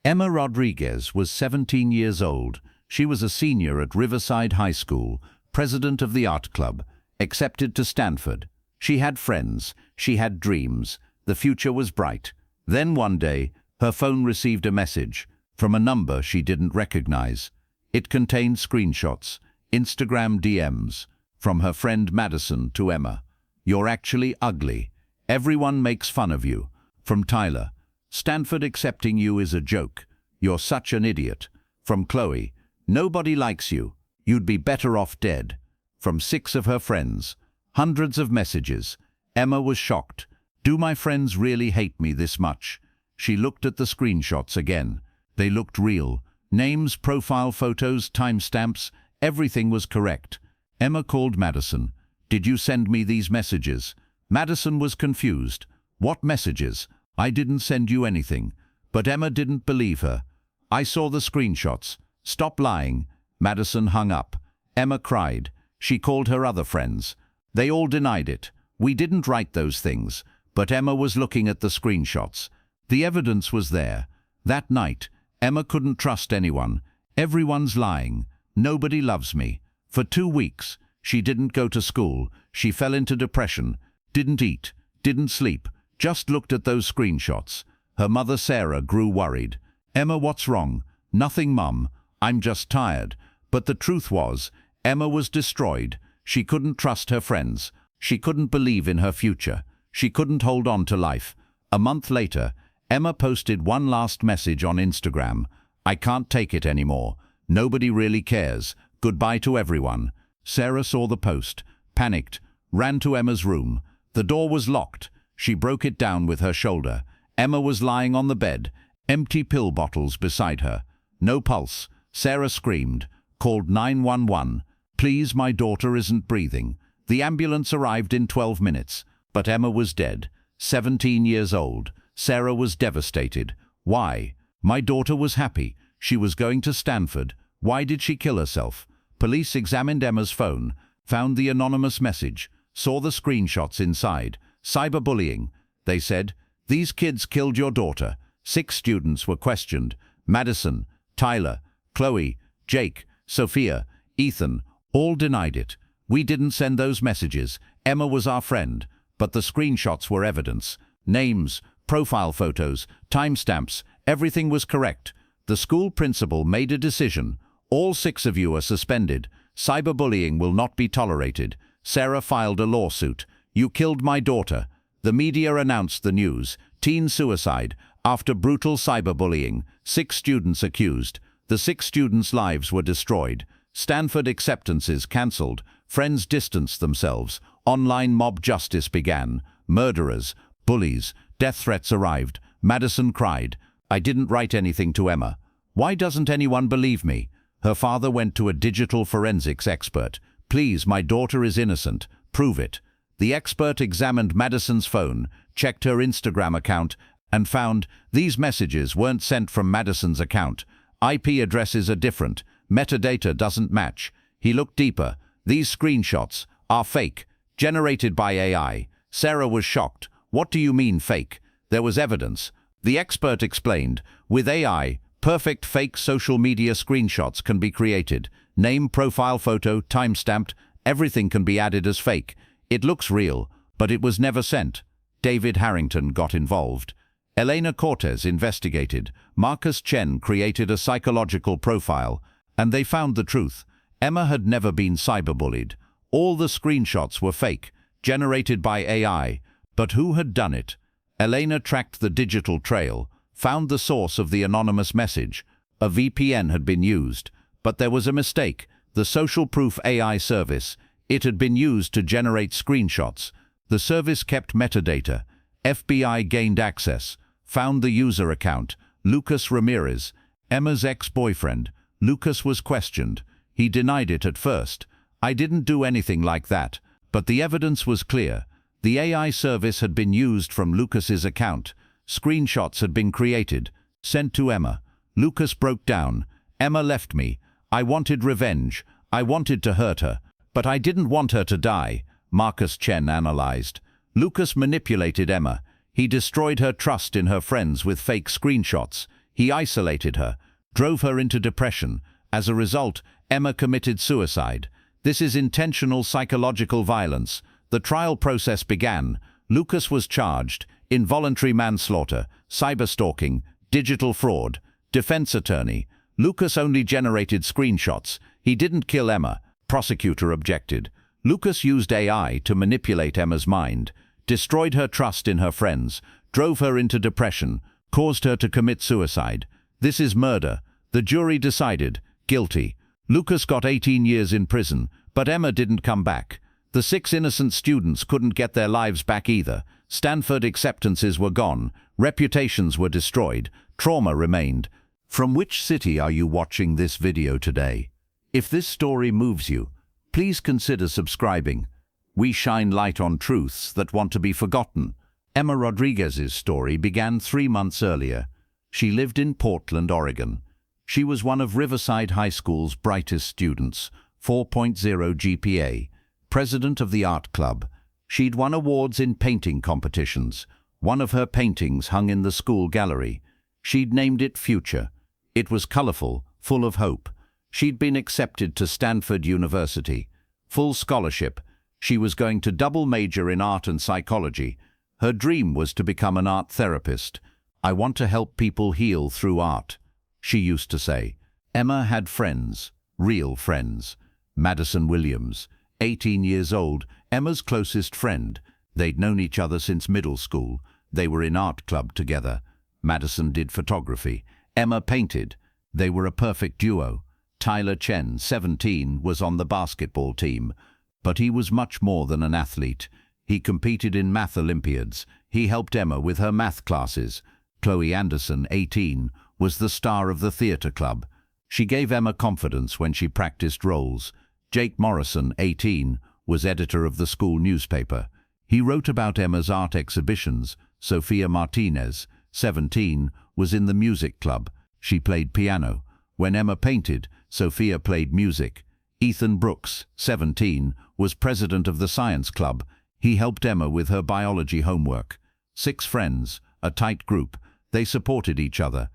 Emma Rodriguez was 17 years old. She was a senior at Riverside High School, president of the art club, accepted to Stanford. She had friends, she had dreams, the future was bright. Then one day, her phone received a message from a number she didn't recognize. It contained screenshots, Instagram DMs, from her friend Madison to Emma. "You're actually ugly. Everyone makes fun of you." From Tyler, "Stanford accepting you is a joke. You're such an idiot." From Chloe, "Nobody likes you. You'd be better off dead." From 6 of her friends, hundreds of messages. Emma was shocked. "Do my friends really hate me this much?" She looked at the screenshots again. They looked real. Names, profile photos, timestamps, everything was correct. Emma called Madison. "Did you send me these messages?" Madison was confused. "What messages? I didn't send you anything." But Emma didn't believe her. "I saw the screenshots. Stop lying." Madison hung up. Emma cried. She called her other friends. They all denied it. "We didn't write those things." But Emma was looking at the screenshots. The evidence was there. That night, Emma couldn't trust anyone. "Everyone's lying. Nobody loves me." For 2 weeks, she didn't go to school. She fell into depression. Didn't eat, didn't sleep, just looked at those screenshots. Her mother Sarah grew worried. "Emma, what's wrong?" "Nothing, Mum. I'm just tired." But the truth was, Emma was destroyed. She couldn't trust her friends. She couldn't believe in her future. She couldn't hold on to life. A month later, Emma posted one last message on Instagram. "I can't take it anymore. Nobody really cares. Goodbye to everyone." Sarah saw the post, panicked, ran to Emma's room. The door was locked. She broke it down with her shoulder. Emma was lying on the bed, empty pill bottles beside her. No pulse. Sarah screamed, called 911. "Please, my daughter isn't breathing." The ambulance arrived in 12 minutes, but Emma was dead. 17 years old. Sarah was devastated. Why? My daughter was happy. She was going to Stanford. Why did she kill herself? Police examined Emma's phone, found the anonymous message, saw the screenshots inside. Cyberbullying. They said, "These kids killed your daughter." 6 students were questioned. Madison, Tyler, Chloe, Jake, Sophia, Ethan, all denied it. "We didn't send those messages. Emma was our friend." But the screenshots were evidence. Names, profile photos, timestamps, everything was correct. The school principal made a decision. "All 6 of you are suspended. Cyberbullying will not be tolerated." Sarah filed a lawsuit. "You killed my daughter." The media announced the news. Teen suicide after brutal cyberbullying. 6 students accused. The 6 students' lives were destroyed. Stanford acceptances cancelled. Friends distanced themselves. Online mob justice began. Murderers, bullies, death threats arrived. Madison cried, "I didn't write anything to Emma. Why doesn't anyone believe me?" Her father went to a digital forensics expert. "Please, my daughter is innocent. Prove it." The expert examined Madison's phone, checked her Instagram account, and found these messages weren't sent from Madison's account. IP addresses are different. Metadata doesn't match. He looked deeper. "These screenshots are fake, generated by AI." Sarah was shocked. "What do you mean fake?" There was evidence. The expert explained, "With AI, perfect fake social media screenshots can be created. Name, profile photo, time-stamped, everything can be added as fake. It looks real, but it was never sent." David Harrington got involved. Elena Cortez investigated. Marcus Chen created a psychological profile, and they found the truth. Emma had never been cyberbullied. All the screenshots were fake, generated by AI. But who had done it? Elena tracked the digital trail, found the source of the anonymous message. A VPN had been used, but there was a mistake. The social proof AI service. It had been used to generate screenshots. The service kept metadata. FBI gained access, found the user account. Lucas Ramirez, Emma's ex-boyfriend. Lucas was questioned. He denied it at first. "I didn't do anything like that." But the evidence was clear. The AI service had been used from Lucas's account. Screenshots had been created, sent to Emma. Lucas broke down. "Emma left me. I wanted revenge. I wanted to hurt her. But I didn't want her to die," Marcus Chen analyzed. Lucas manipulated Emma. He destroyed her trust in her friends with fake screenshots. He isolated her, drove her into depression. As a result, Emma committed suicide. This is intentional psychological violence. The trial process began. Lucas was charged: involuntary manslaughter, cyberstalking, digital fraud. Defense attorney: Lucas only generated screenshots. He didn't kill Emma. Prosecutor objected: Lucas used AI to manipulate Emma's mind, destroyed her trust in her friends, drove her into depression, caused her to commit suicide. This is murder. The jury decided guilty. Lucas got 18 years in prison, but Emma didn't come back. The 6 innocent students couldn't get their lives back either. Stanford acceptances were gone, reputations were destroyed, trauma remained. From which city are you watching this video today? If this story moves you, please consider subscribing. We shine light on truths that want to be forgotten. Emma Rodriguez's story began 3 months earlier. She lived in Portland, Oregon. She was one of Riverside High School's brightest students, 4.0 GPA, president of the art club. She'd won awards in painting competitions. One of her paintings hung in the school gallery. She'd named it Future. It was colorful, full of hope. She'd been accepted to Stanford University. Full scholarship. She was going to double major in art and psychology. Her dream was to become an art therapist. "I want to help people heal through art," she used to say. Emma had friends, real friends. Madison Williams, 18 years old, Emma's closest friend. They'd known each other since middle school. They were in art club together. Madison did photography. Emma painted. They were a perfect duo. Tyler Chen, 17, was on the basketball team. But he was much more than an athlete. He competed in math Olympiads. He helped Emma with her math classes. Chloe Anderson, 18, was the star of the theater club. She gave Emma confidence when she practiced roles. Jake Morrison, 18, was editor of the school newspaper. He wrote about Emma's art exhibitions. Sophia Martinez, 17, was in the music club. She played piano. When Emma painted, Sophia played music. Ethan Brooks, 17, was president of the science club. He helped Emma with her biology homework. 6 friends, a tight group. They supported each other.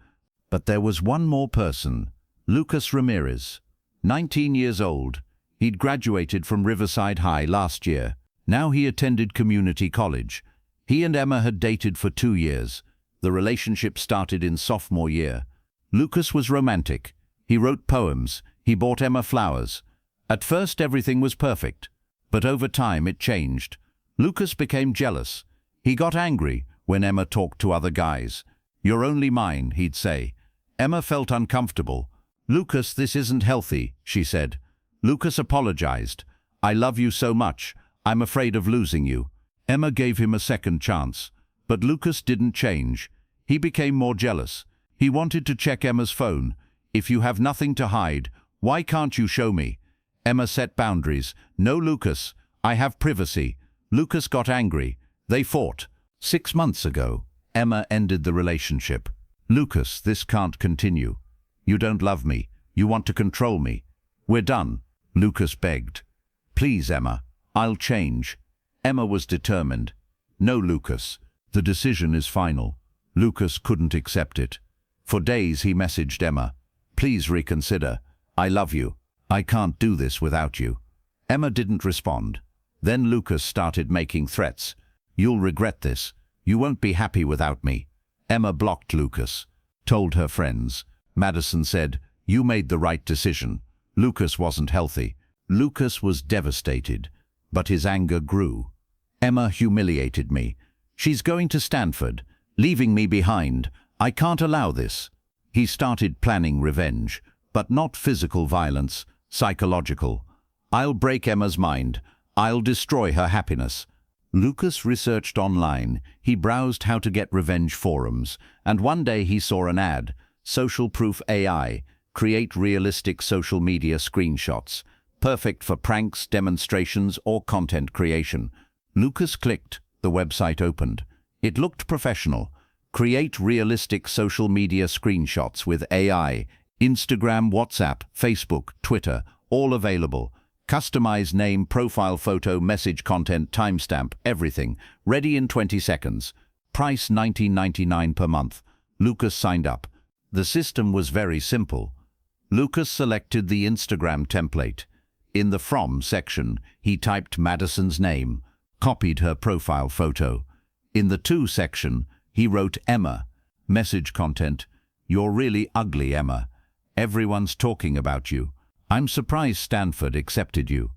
But there was one more person, Lucas Ramirez, 19 years old. He'd graduated from Riverside High last year. Now he attended community college. He and Emma had dated for 2 years. The relationship started in sophomore year. Lucas was romantic. He wrote poems. He bought Emma flowers. At first everything was perfect, but over time it changed. Lucas became jealous. He got angry when Emma talked to other guys. "You're only mine," he'd say. Emma felt uncomfortable. "Lucas, this isn't healthy," she said. Lucas apologized. "I love you so much. I'm afraid of losing you." Emma gave him a second chance. But Lucas didn't change. He became more jealous. He wanted to check Emma's phone. "If you have nothing to hide, why can't you show me?" Emma set boundaries. "No, Lucas, I have privacy." Lucas got angry. They fought. 6 months ago, Emma ended the relationship. "Lucas, this can't continue. You don't love me. You want to control me. We're done." Lucas begged. "Please, Emma, I'll change." Emma was determined. "No, Lucas, the decision is final." Lucas couldn't accept it. For days he messaged Emma. "Please reconsider. I love you. I can't do this without you." Emma didn't respond. Then Lucas started making threats. "You'll regret this. You won't be happy without me." Emma blocked Lucas, told her friends. Madison said, "You made the right decision." Lucas wasn't healthy. Lucas was devastated, but his anger grew. "Emma humiliated me. She's going to Stanford, leaving me behind. I can't allow this." He started planning revenge, but not physical violence, psychological. "I'll break Emma's mind. I'll destroy her happiness." Lucas researched online. He browsed how to get revenge forums, and one day he saw an ad, Social Proof AI, create realistic social media screenshots, perfect for pranks, demonstrations, or content creation. Lucas clicked. The website opened. It looked professional. Create realistic social media screenshots with AI, Instagram, WhatsApp, Facebook, Twitter, all available. Customize name, profile photo, message content, timestamp, everything. Ready in 20 seconds. Price $19.99 per month. Lucas signed up. The system was very simple. Lucas selected the Instagram template. In the From section, he typed Madison's name, copied her profile photo. In the To section, he wrote Emma. Message content: "You're really ugly, Emma. Everyone's talking about you. I'm surprised Stanford accepted you."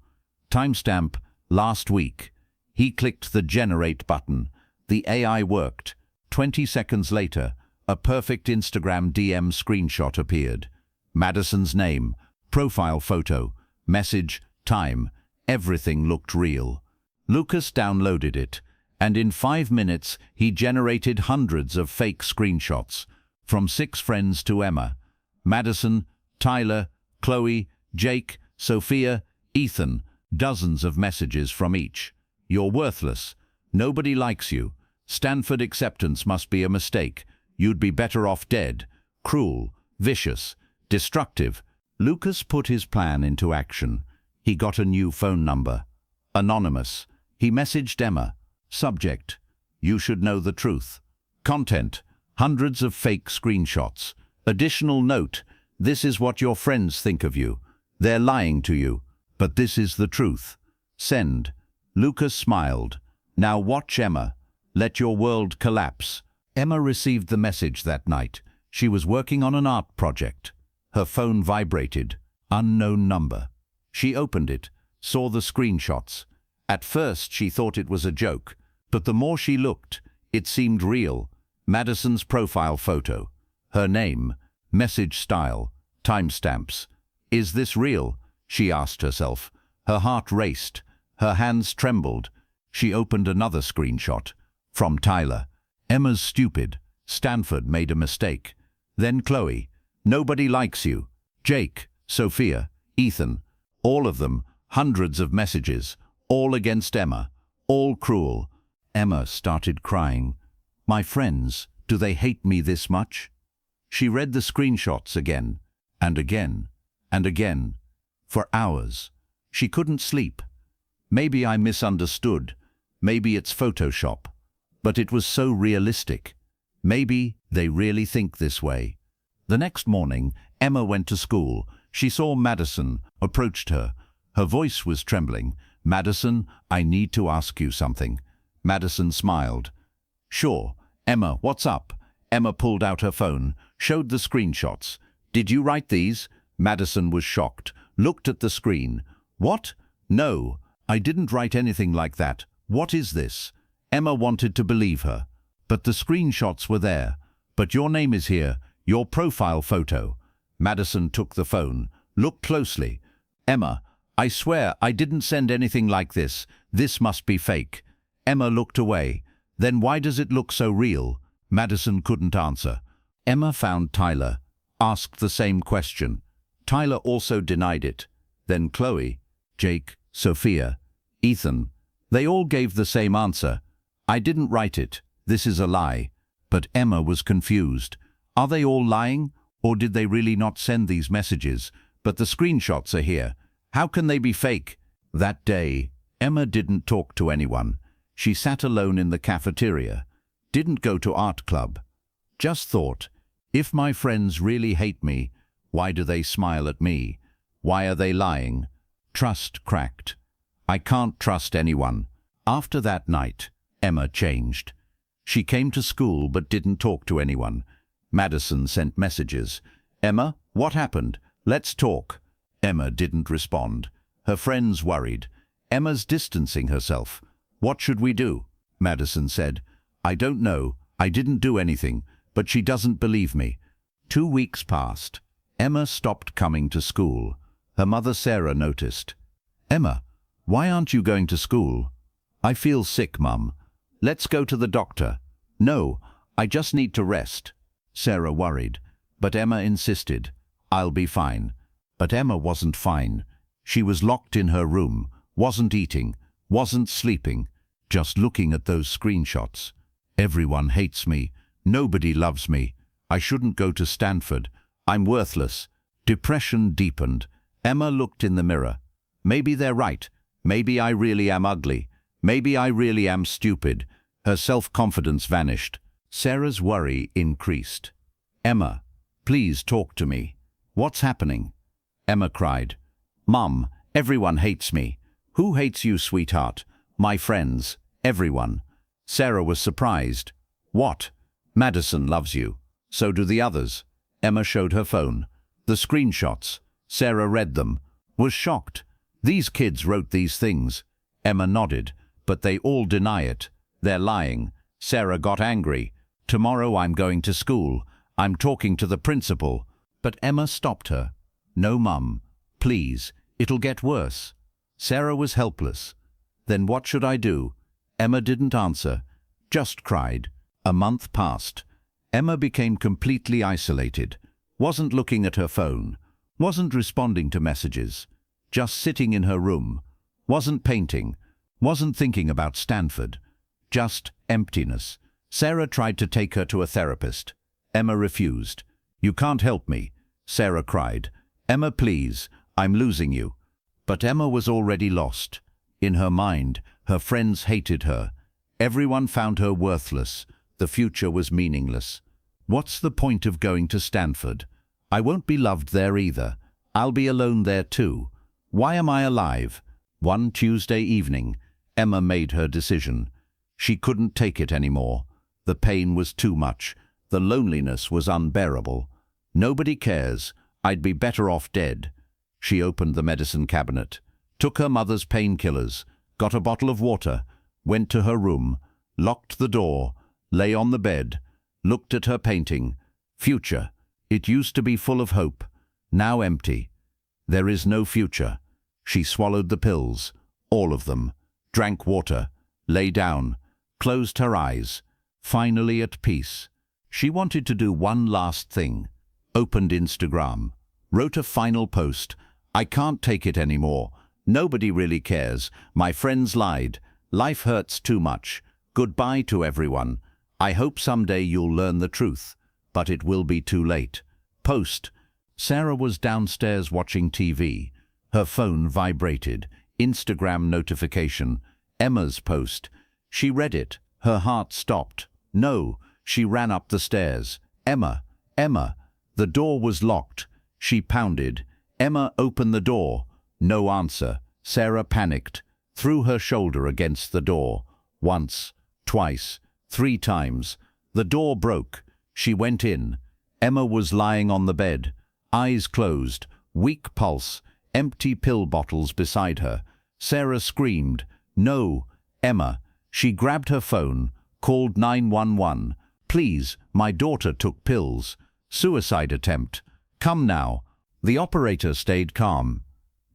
Timestamp: last week. He clicked the Generate button. The AI worked. 20 seconds later, a perfect Instagram DM screenshot appeared. Madison's name, profile photo, message, time, everything looked real. Lucas downloaded it, and in 5 minutes he generated hundreds of fake screenshots, from 6 friends to Emma, Madison, Tyler, Chloe, Jake, Sophia, Ethan, dozens of messages from each. "You're worthless. Nobody likes you. Stanford acceptance must be a mistake. You'd be better off dead. Cruel, vicious, destructive." Lucas put his plan into action. He got a new phone number. Anonymous. He messaged Emma. Subject: "You should know the truth." Content: hundreds of fake screenshots. Additional note: "This is what your friends think of you. They're lying to you, but this is the truth." Send. Lucas smiled. "Now watch Emma. Let your world collapse." Emma received the message that night. She was working on an art project. Her phone vibrated. Unknown number. She opened it, saw the screenshots. At first she thought it was a joke, but the more she looked, it seemed real. Madison's profile photo, her name, message style, timestamps. "Is this real?" she asked herself. Her heart raced. Her hands trembled. She opened another screenshot. From Tyler. "Emma's stupid. Stanford made a mistake." Then Chloe. "Nobody likes you." Jake, Sophia, Ethan. All of them, hundreds of messages, all against Emma, all cruel. Emma started crying. "My friends, do they hate me this much?" She read the screenshots again, and again, and again. For hours. She couldn't sleep. Maybe I misunderstood. Maybe it's Photoshop. But it was so realistic. Maybe they really think this way. The next morning, Emma went to school. She saw Madison, approached her. Her voice was trembling. "Madison, I need to ask you something." Madison smiled. "Sure. Emma, what's up?" Emma pulled out her phone, showed the screenshots. "Did you write these?" Madison was shocked, looked at the screen. "What? No, I didn't write anything like that. What is this?" Emma wanted to believe her. "But the screenshots were there. But your name is here, your profile photo." Madison took the phone. "Look closely." "Emma, I swear I didn't send anything like this. This must be fake." Emma looked away. "Then why does it look so real?" Madison couldn't answer. Emma found Tyler, asked the same question. Tyler also denied it. Then Chloe, Jake, Sophia, Ethan. They all gave the same answer. "I didn't write it. This is a lie." But Emma was confused. Are they all lying? Or did they really not send these messages? But the screenshots are here. How can they be fake? That day, Emma didn't talk to anyone. She sat alone in the cafeteria. Didn't go to art club. Just thought, if my friends really hate me, why do they smile at me? Why are they lying? Trust cracked. I can't trust anyone. After that night, Emma changed. She came to school but didn't talk to anyone. Madison sent messages. "Emma, what happened? Let's talk." Emma didn't respond. Her friends worried. "Emma's distancing herself. What should we do?" Madison said. "I don't know. I didn't do anything, but she doesn't believe me." 2 weeks passed. Emma stopped coming to school. Her mother Sarah noticed. "Emma, why aren't you going to school?" "I feel sick, Mum." "Let's go to the doctor." "No, I just need to rest." Sarah worried, but Emma insisted. "I'll be fine." But Emma wasn't fine. She was locked in her room, wasn't eating, wasn't sleeping, just looking at those screenshots. "Everyone hates me. Nobody loves me. I shouldn't go to Stanford. I'm worthless." Depression deepened. Emma looked in the mirror. Maybe they're right. Maybe I really am ugly. Maybe I really am stupid. Her self-confidence vanished. Sarah's worry increased. "Emma, Please talk to me. What's happening? Emma cried. Mum, everyone hates me. Who hates you, sweetheart? My friends, everyone. Sarah was surprised. What? Madison loves you. So do the others. Emma showed her phone. The screenshots. Sarah read them. Was shocked. These kids wrote these things. Emma nodded. But they all deny it. They're lying. Sarah got angry. Tomorrow I'm going to school. I'm talking to the principal. But Emma stopped her. No, Mum. Please. It'll get worse. Sarah was helpless. Then what should I do? Emma didn't answer. Just cried. A month passed. Emma became completely isolated. Wasn't looking at her phone. Wasn't responding to messages. Just sitting in her room. Wasn't painting. Wasn't thinking about Stanford. Just emptiness. Sarah tried to take her to a therapist. Emma refused. You can't help me, Sarah cried. Emma, please, I'm losing you. But Emma was already lost. In her mind, her friends hated her. Everyone found her worthless. The future was meaningless. What's the point of going to Stanford? I won't be loved there either. I'll be alone there too. Why am I alive? One Tuesday evening, Emma made her decision. She couldn't take it anymore. The pain was too much. The loneliness was unbearable. Nobody cares. I'd be better off dead. She opened the medicine cabinet, took her mother's painkillers, got a bottle of water, went to her room, locked the door, lay on the bed, looked at her painting. Future. It used to be full of hope. Now empty. There is no future. She swallowed the pills, all of them, drank water, lay down, closed her eyes, finally at peace. She wanted to do one last thing. Opened Instagram, wrote a final post. I can't take it anymore. Nobody really cares. My friends lied. Life hurts too much. Goodbye to everyone. I hope someday you'll learn the truth, but it will be too late. Post. Sarah was downstairs watching TV. Her phone vibrated. Instagram notification. Emma's post. She read it. Her heart stopped. No. She ran up the stairs. Emma. Emma. The door was locked. She pounded. Emma, open the door. No answer. Sarah panicked. Threw her shoulder against the door. Once. Twice. 3 times. The door broke. She went in. Emma was lying on the bed. Eyes closed. Weak pulse. Empty pill bottles beside her. Sarah screamed. No. Emma. She grabbed her phone. Called 911. Please, my daughter took pills. Suicide attempt. Come now. The operator stayed calm.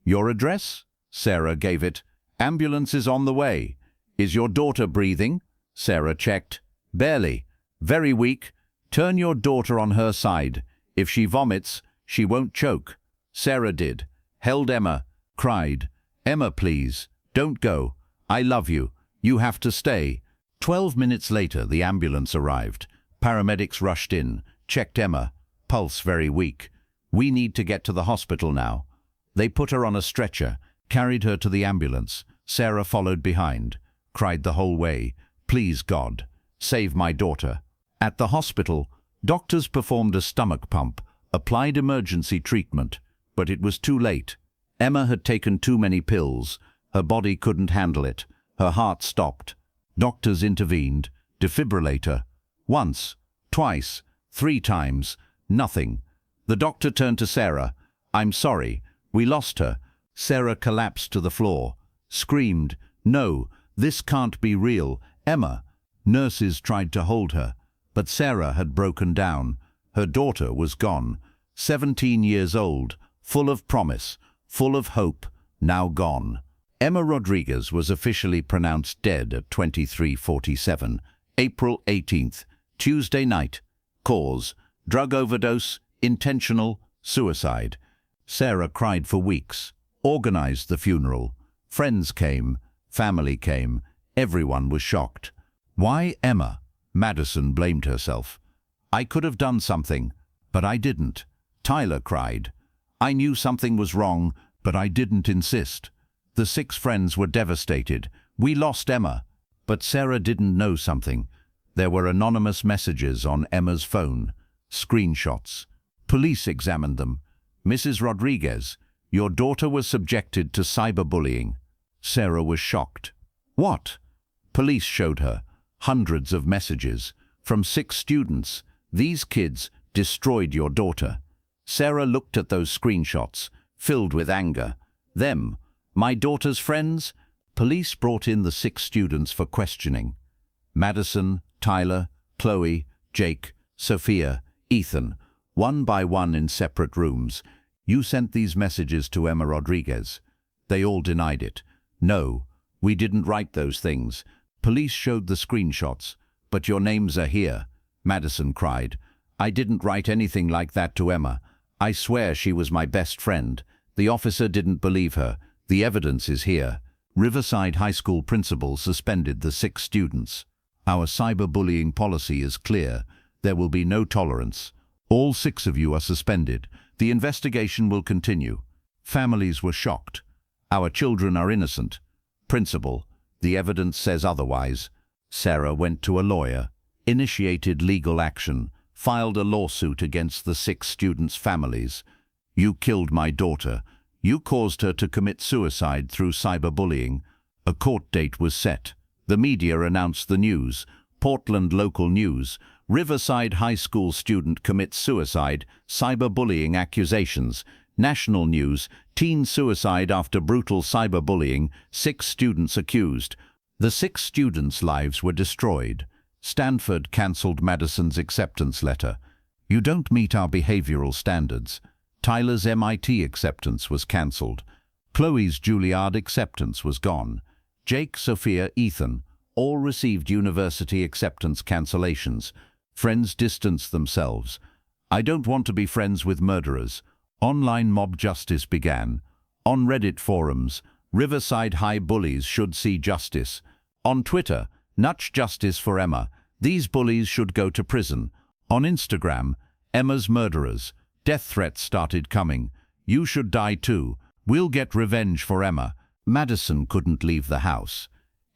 Your address? Sarah gave it. Ambulance is on the way. Is your daughter breathing? Sarah checked. Barely. Very weak. Turn your daughter on her side. If she vomits, she won't choke. Sarah did. Held Emma. Cried. Emma, please. Don't go. I love you. You have to stay. 12 minutes later, the ambulance arrived. Paramedics rushed in. Checked Emma. Pulse very weak. We need to get to the hospital now. They put her on a stretcher, carried her to the ambulance. Sarah followed behind. Cried the whole way. Please, God, save my daughter. At the hospital, doctors performed a stomach pump, applied emergency treatment, but it was too late. Emma had taken too many pills. Her body couldn't handle it. Her heart stopped. Doctors intervened. Defibrillator. Once, twice, 3 times. Nothing. The doctor turned to Sarah. I'm sorry. We lost her. Sarah collapsed to the floor. Screamed. No, this can't be real. Emma. Nurses tried to hold her, but Sarah had broken down. Her daughter was gone. 17 years old, full of promise, full of hope, now gone. Emma Rodriguez was officially pronounced dead at 23:47, April 18th, Tuesday night. Cause: drug overdose, intentional, suicide. Sarah cried for weeks, organized the funeral. Friends came, family came, everyone was shocked. Why Emma? Madison blamed herself. I could have done something, but I didn't. Tyler cried. I knew something was wrong, but I didn't insist. The 6 friends were devastated. We lost Emma. But Sarah didn't know something. There were anonymous messages on Emma's phone. Screenshots. Police examined them. Mrs. Rodriguez, your daughter was subjected to cyberbullying. Sarah was shocked. What? Police showed her hundreds of messages from 6 students. These kids destroyed your daughter. Sarah looked at those screenshots, filled with anger. Them, my daughter's friends? Police brought in the 6 students for questioning. Madison, Tyler, Chloe, Jake, Sophia, Ethan, one by one in separate rooms. You sent these messages to Emma Rodriguez. They all denied it. No, we didn't write those things. Police showed the screenshots. But your names are here, Madison cried. I didn't write anything like that to Emma. I swear she was my best friend. The officer didn't believe her. The evidence is here. Riverside High School principal suspended the 6 students. Our cyberbullying policy is clear. There will be no tolerance. All 6 of you are suspended. The investigation will continue. Families were shocked. Our children are innocent. Principal, the evidence says otherwise. Sarah went to a lawyer, initiated legal action, filed a lawsuit against the 6 students' families. You killed my daughter. You caused her to commit suicide through cyberbullying. A court date was set. The media announced the news. Portland local news. Riverside High School student commits suicide, cyberbullying accusations. National news. Teen suicide after brutal cyberbullying, 6 students accused. The 6 students' lives were destroyed. Stanford cancelled Madison's acceptance letter. You don't meet our behavioral standards. Tyler's MIT acceptance was cancelled. Chloe's Juilliard acceptance was gone. Jake, Sophia, Ethan all received university acceptance cancellations. Friends distanced themselves. I don't want to be friends with murderers. Online mob justice began. On Reddit forums, Riverside High bullies should see justice. On Twitter, Nutch justice for Emma. These bullies should go to prison. On Instagram, Emma's murderers. Death threats started coming. You should die too. We'll get revenge for Emma. Madison couldn't leave the house.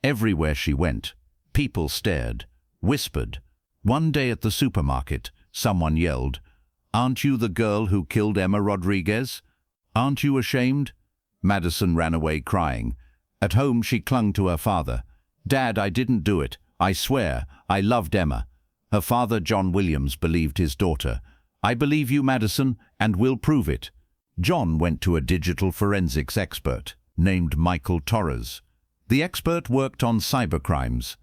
Everywhere she went, people stared, whispered. One day at the supermarket, someone yelled, "Aren't you the girl who killed Emma Rodriguez? Aren't you ashamed?" Madison ran away crying. At home she clung to her father. "Dad, I didn't do it. I swear, I loved Emma." Her father, John Williams, believed his daughter. "I believe you, Madison, and will prove it." John went to a digital forensics expert named Michael Torres. The expert worked on cybercrimes.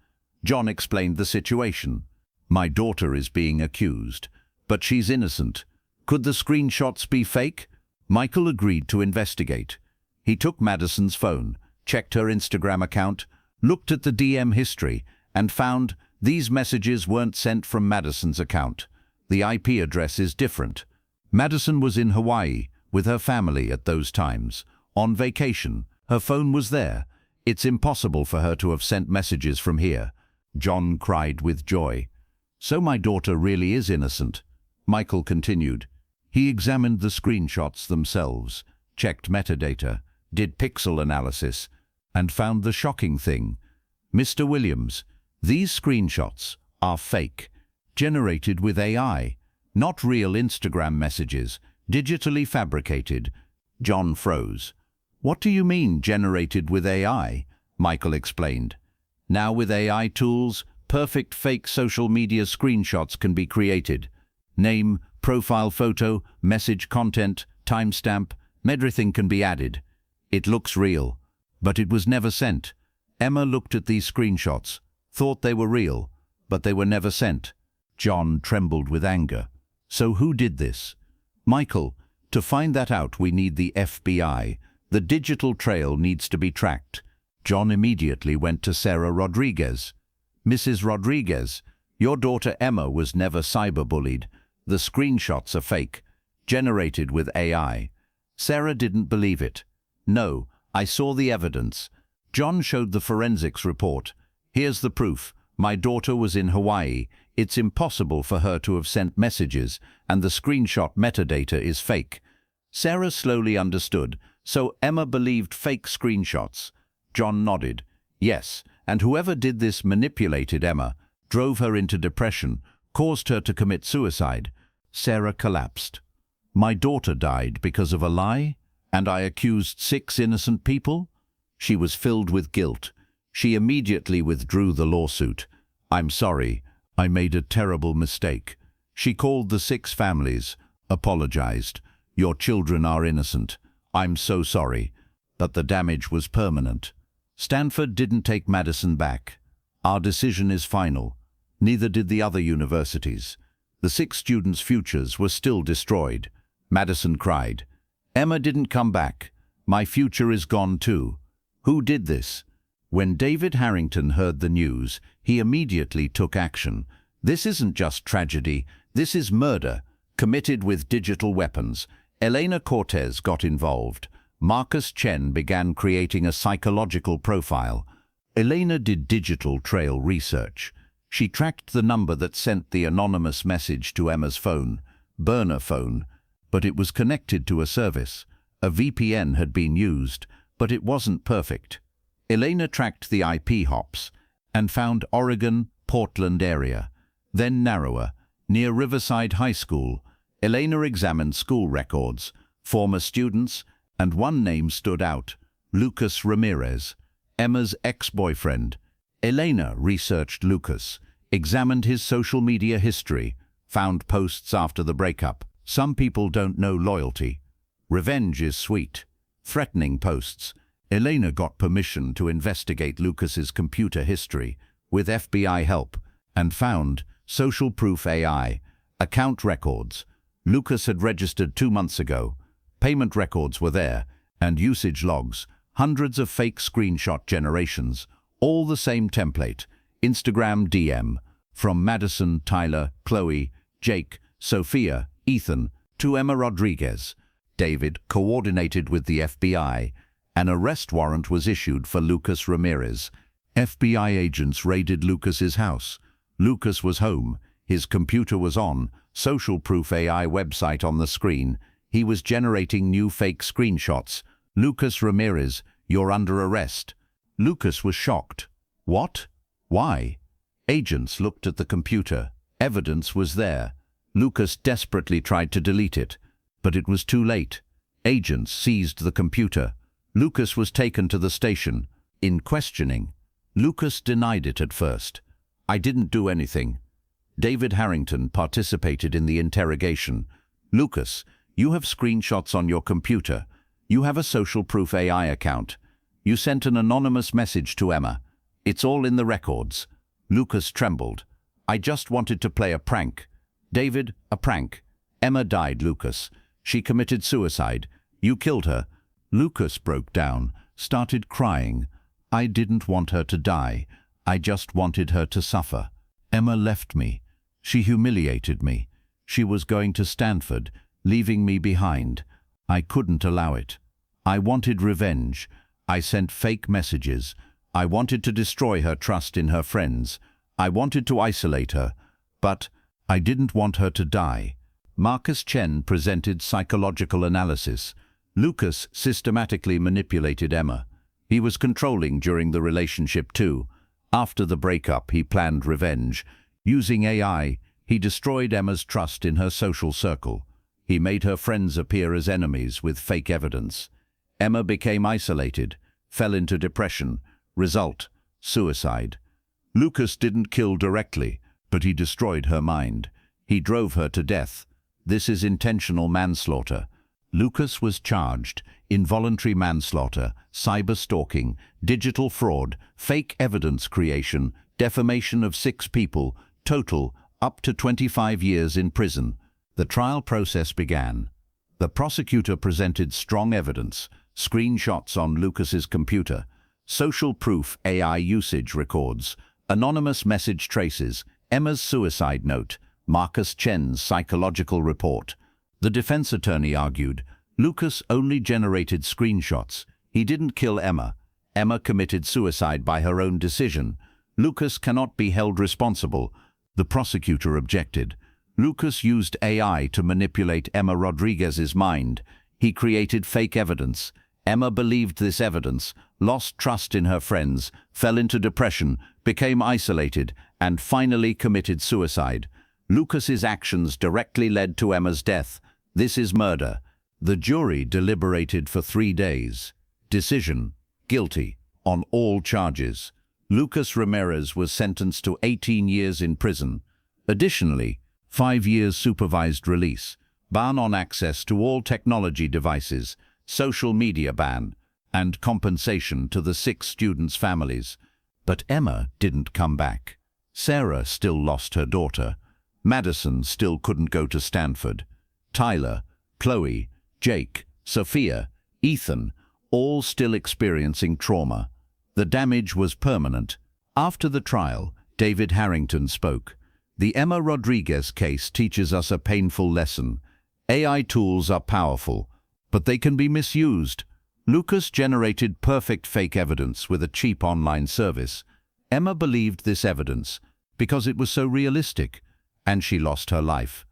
John explained the situation. "My daughter is being accused, but she's innocent. Could the screenshots be fake?" Michael agreed to investigate. He took Madison's phone, checked her Instagram account, looked at the DM history, and found these messages weren't sent from Madison's account. The IP address is different. Madison was in Hawaii with her family at those times. On vacation, her phone was there. It's impossible for her to have sent messages from here. John cried with joy. "So my daughter really is innocent," Michael continued. He examined the screenshots themselves, checked metadata, did pixel analysis, and found the shocking thing. "Mr. Williams, these screenshots are fake, generated with AI, not real Instagram messages, digitally fabricated." John froze. "What do you mean, generated with AI?" Michael explained. "Now with AI tools, perfect fake social media screenshots can be created. Name, profile photo, message content, timestamp, everything can be added. It looks real, but it was never sent. Emma looked at these screenshots, thought they were real, but they were never sent." John trembled with anger. "So who did this?" "Michael, to find that out we need the FBI. The digital trail needs to be tracked." John immediately went to Sarah Rodriguez. "Mrs. Rodriguez, your daughter Emma was never cyberbullied. The screenshots are fake, generated with AI." Sarah didn't believe it. "No, I saw the evidence." John showed the forensics report. "Here's the proof. My daughter was in Hawaii. It's impossible for her to have sent messages, and the screenshot metadata is fake." Sarah slowly understood. So Emma believed fake screenshots. John nodded. "Yes, and whoever did this manipulated Emma, drove her into depression, caused her to commit suicide." Sarah collapsed. My daughter died because of a lie, and I accused 6 innocent people? She was filled with guilt. She immediately withdrew the lawsuit. I'm sorry, I made a terrible mistake. She called the 6 families, apologized. Your children are innocent. I'm so sorry. But the damage was permanent. Stanford didn't take Madison back. Our decision is final. Neither did the other universities. The 6 students' futures were still destroyed. Madison cried. Emma didn't come back. My future is gone too. Who did this? When David Harrington heard the news, he immediately took action. This isn't just tragedy, this is murder, committed with digital weapons. Elena Cortez got involved. Marcus Chen began creating a psychological profile. Elena did digital trail research. She tracked the number that sent the anonymous message to Emma's phone, burner phone, but it was connected to a service. A VPN had been used, but it wasn't perfect. Elena tracked the IP hops and found Oregon, Portland area, then narrower, near Riverside High School. Elena examined school records, former students, and one name stood out, Lucas Ramirez, Emma's ex-boyfriend. Elena researched Lucas, examined his social media history, found posts after the breakup. Some people don't know loyalty. Revenge is sweet. Threatening posts. Elena got permission to investigate Lucas's computer history with FBI help and found social proof AI, account records. Lucas had registered 2 months ago. Payment records were there, and usage logs, hundreds of fake screenshot generations, all the same template. Instagram DM, from Madison, Tyler, Chloe, Jake, Sophia, Ethan, to Emma Rodriguez. David coordinated with the FBI. An arrest warrant was issued for Lucas Ramirez. FBI agents raided Lucas's house. Lucas was home. His computer was on. Social proof AI website on the screen. He was generating new fake screenshots. Lucas Ramirez, you're under arrest. Lucas was shocked. What? Why? Agents looked at the computer. Evidence was there. Lucas desperately tried to delete it, but it was too late. Agents seized the computer. Lucas was taken to the station. In questioning, Lucas denied it at first. I didn't do anything. David Harrington participated in the interrogation. Lucas, you have screenshots on your computer. You have a social proof AI account. You sent an anonymous message to Emma. It's all in the records. Lucas trembled. I just wanted to play a prank. David, a prank. Emma died, Lucas. She committed suicide. You killed her. Lucas broke down, started crying. I didn't want her to die. I just wanted her to suffer. Emma left me. She humiliated me. She was going to Stanford, leaving me behind. I couldn't allow it. I wanted revenge. I sent fake messages. I wanted to destroy her trust in her friends. I wanted to isolate her. But I didn't want her to die. Marcus Chen presented psychological analysis. Lucas systematically manipulated Emma. He was controlling during the relationship too. After the breakup, he planned revenge. Using AI, he destroyed Emma's trust in her social circle. He made her friends appear as enemies with fake evidence. Emma became isolated, fell into depression. Result, suicide. Lucas didn't kill directly, but he destroyed her mind. He drove her to death. This is intentional manslaughter. Lucas was charged: involuntary manslaughter, cyber-stalking, digital fraud, fake evidence creation, defamation of 6 people, total up to 25 years in prison. The trial process began. The prosecutor presented strong evidence, screenshots on Lucas's computer, social proof AI usage records, anonymous message traces, Emma's suicide note, Marcus Chen's psychological report. The defense attorney argued, Lucas only generated screenshots. He didn't kill Emma. Emma committed suicide by her own decision. Lucas cannot be held responsible. The prosecutor objected. Lucas used AI to manipulate Emma Rodriguez's mind. He created fake evidence. Emma believed this evidence, lost trust in her friends, fell into depression, became isolated, and finally committed suicide. Lucas's actions directly led to Emma's death. This is murder. The jury deliberated for 3 days. Decision: guilty on all charges. Lucas Ramirez was sentenced to 18 years in prison. Additionally, 5 years supervised release, ban on access to all technology devices, social media ban, and compensation to the 6 students' families. But Emma didn't come back. Sarah still lost her daughter. Madison still couldn't go to Stanford. Tyler, Chloe, Jake, Sophia, Ethan, all still experiencing trauma. The damage was permanent. After the trial, David Harrington spoke. The Emma Rodriguez case teaches us a painful lesson. AI tools are powerful, but they can be misused. Lucas generated perfect fake evidence with a cheap online service. Emma believed this evidence because it was so realistic, and she lost her life.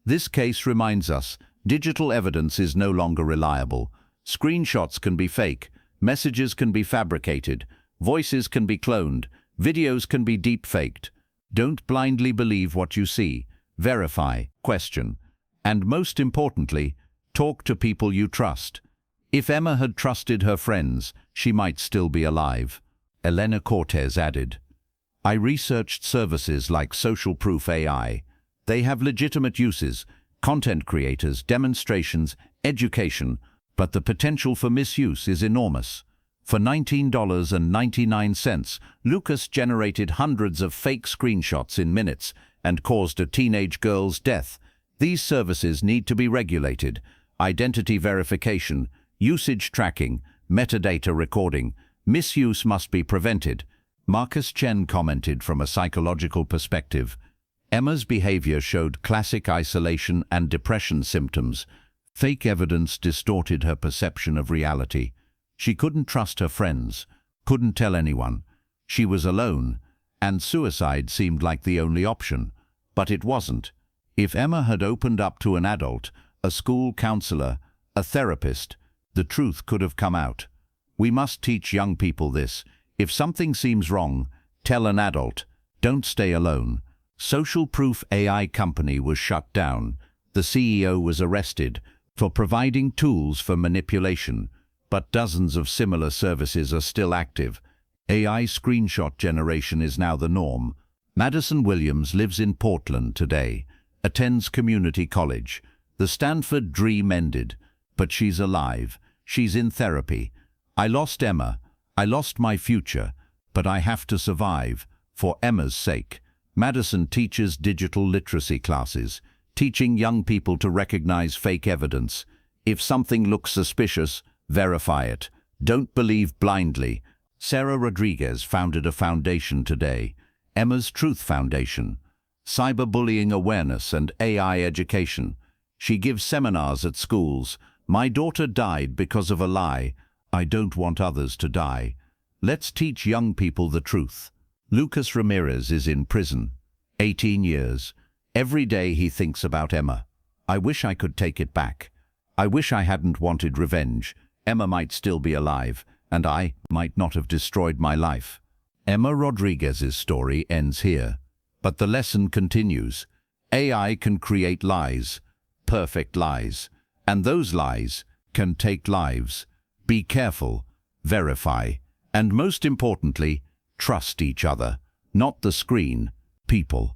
This case reminds us digital evidence is no longer reliable. Screenshots can be fake, messages can be fabricated, voices can be cloned, videos can be deep-faked. Don't blindly believe what you see. Verify, question, and most importantly, talk to people you trust. If Emma had trusted her friends, she might still be alive. Elena Cortez added, I researched services like Social Proof AI. They have legitimate uses, content creators, demonstrations, education, but the potential for misuse is enormous. For $19.99, Lucas generated hundreds of fake screenshots in minutes and caused a teenage girl's death. These services need to be regulated. Identity verification, usage tracking, metadata recording. Misuse must be prevented. Marcus Chen commented from a psychological perspective. Emma's behavior showed classic isolation and depression symptoms. Fake evidence distorted her perception of reality. She couldn't trust her friends, couldn't tell anyone. She was alone, and suicide seemed like the only option. But it wasn't. If Emma had opened up to an adult, a school counselor, a therapist, the truth could have come out. We must teach young people this. If something seems wrong, tell an adult. Don't stay alone. Social Proof AI company was shut down. The CEO was arrested for providing tools for manipulation, but dozens of similar services are still active. AI screenshot generation is now the norm. Madison Williams lives in Portland today, attends community college. The Stanford dream ended, but she's alive. She's in therapy. I lost Emma. I lost my future, but I have to survive, for Emma's sake. Madison teaches digital literacy classes, teaching young people to recognize fake evidence. If something looks suspicious, verify it. Don't believe blindly. Sarah Rodriguez founded a foundation today, Emma's Truth Foundation. Cyberbullying awareness and AI education. She gives seminars at schools. My daughter died because of a lie. I don't want others to die. Let's teach young people the truth. Lucas Ramirez is in prison, 18 years. Every day he thinks about Emma. I wish I could take it back. I wish I hadn't wanted revenge. Emma might still be alive, and I might not have destroyed my life. Emma Rodriguez's story ends here, but the lesson continues. AI can create lies, perfect lies, and those lies can take lives. Be careful, verify, and most importantly, trust each other, not the screen, people.